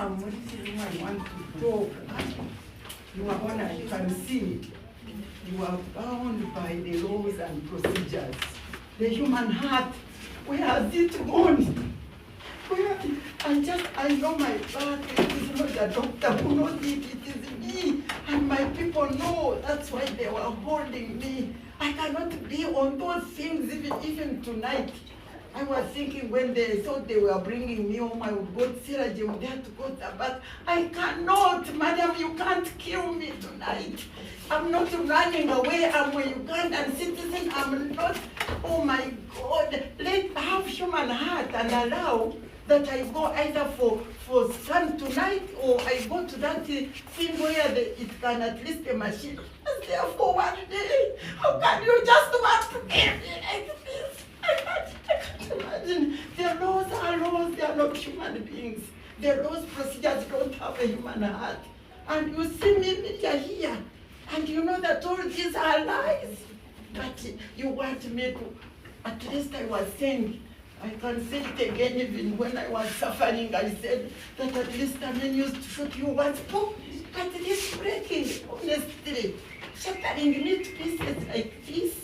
come, what is it I want to talk? Your Honor, you can see you are bound by the laws and procedures. The human heart, where has it gone? I know my back, it is not the doctor who knows it, it is me. And my people know, that's why they were holding me. I cannot be on those things even tonight. I was thinking when they thought they were bringing me home, I would go to Sirajim there to go to the bath. I cannot, madam, you can't kill me tonight. I'm not running away, I'm a Ugandan citizen, I'm not, oh my God. Let's have human heart and allow that I go either for scan tonight or I go to that thing where it can at least a machine. Just there for one day. How can you just want to kill me like this? I can't imagine. The laws are laws, they are not human beings. The laws procedures don't have a human heart. And you see me media here, and you know that all these are lies. But you want me to, at least I was saying, I can say it again, even when I was suffering, I said that at least a man used to shoot you once, but this breaking, honestly, shattering me to pieces like this,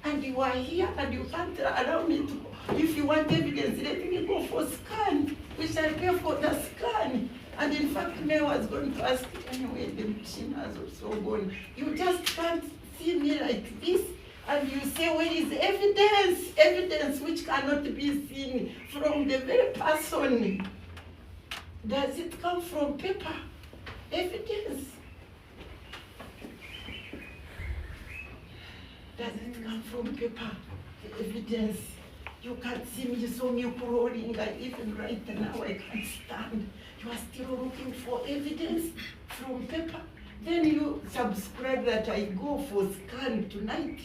and you are here and you can't allow me to, if you want evidence, let me go for scan. We shall pay for the scan. And in fact, Mayor was going to ask anyway, the machine has also gone. You just can't see me like this. And you say, where is evidence? Evidence which cannot be seen from the very person. Does it come from paper? Evidence. Does it come from paper? Evidence. You can't see me, so me crawling, like even right now I can't stand. You are still looking for evidence from paper. Then you subscribe that I go for scan tonight.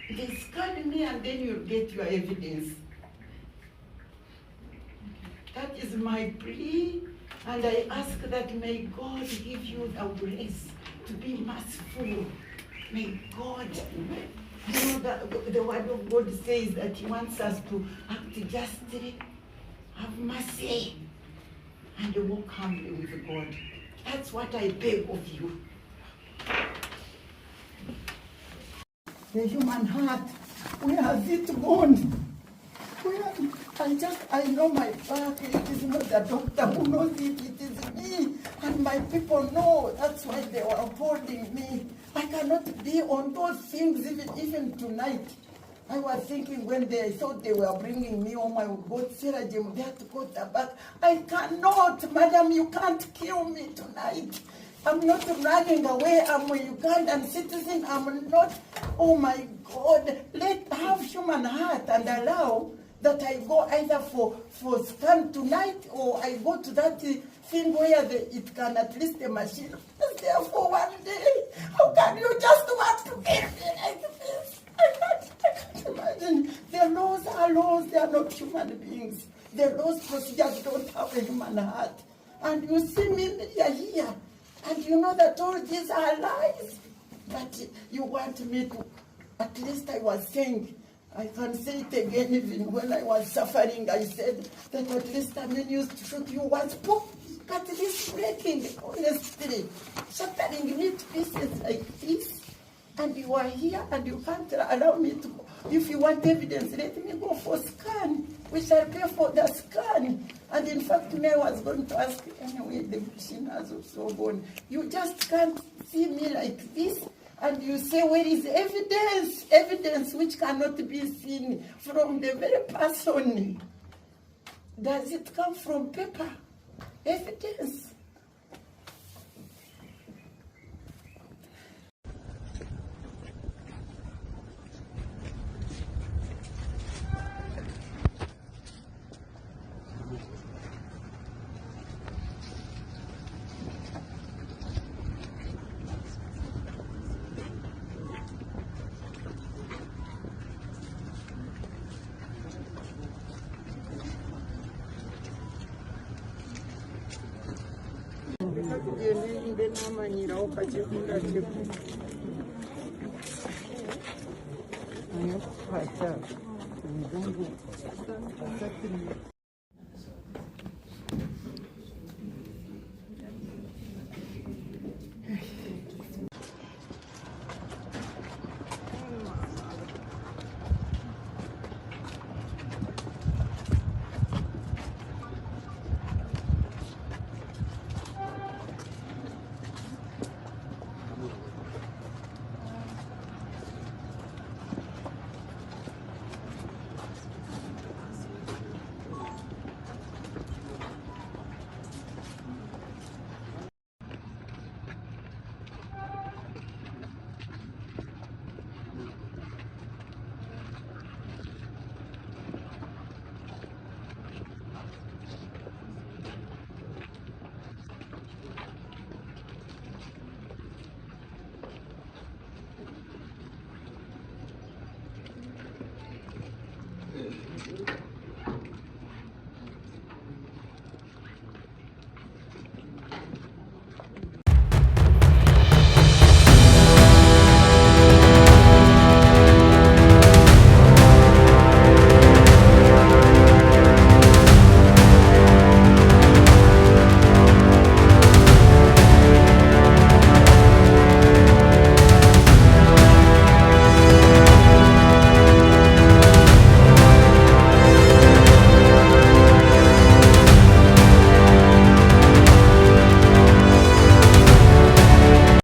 They scan me and then you'll get your evidence. That is my plea, and I ask that may God give you the grace to be merciful. May God, you know that the word of God says that He wants us to act justly, have mercy, and walk humbly with God. That's what I beg of you. The human heart, where has it gone? I know my back, it is not the doctor who knows it, it is me. And my people know, that's why they were holding me. I cannot be on those things even tonight. I was thinking when they thought they were bringing me home, I would go to Sirajim there to go to the bath. I cannot, madam, you can't kill me tonight. I'm not running away, I'm a Ugandan citizen, I'm not, oh my God. Let's have human heart and allow that I go either for scan tonight or I go to that thing where it can at least a machine. Just there for one day. How can you just want to kill me like this? I can't imagine. The laws are laws, they are not human beings. The laws procedures don't have a human heart. And you see me here. And you know that all these are lies. But you want me to, at least I was saying, I can say it again, even when I was suffering, I said that at least a man used to shoot you once, but this breaking, honestly, shattering me to pieces like this. And you are here and you can't allow me to, if you want evidence, let me go for scan. We shall pay for the scan. And in fact, Mayor was going to ask anyway, the machine has also gone. You just can't see me like this. And you say, where is evidence? Evidence which cannot be seen from the very person. Does it come from paper? Evidence.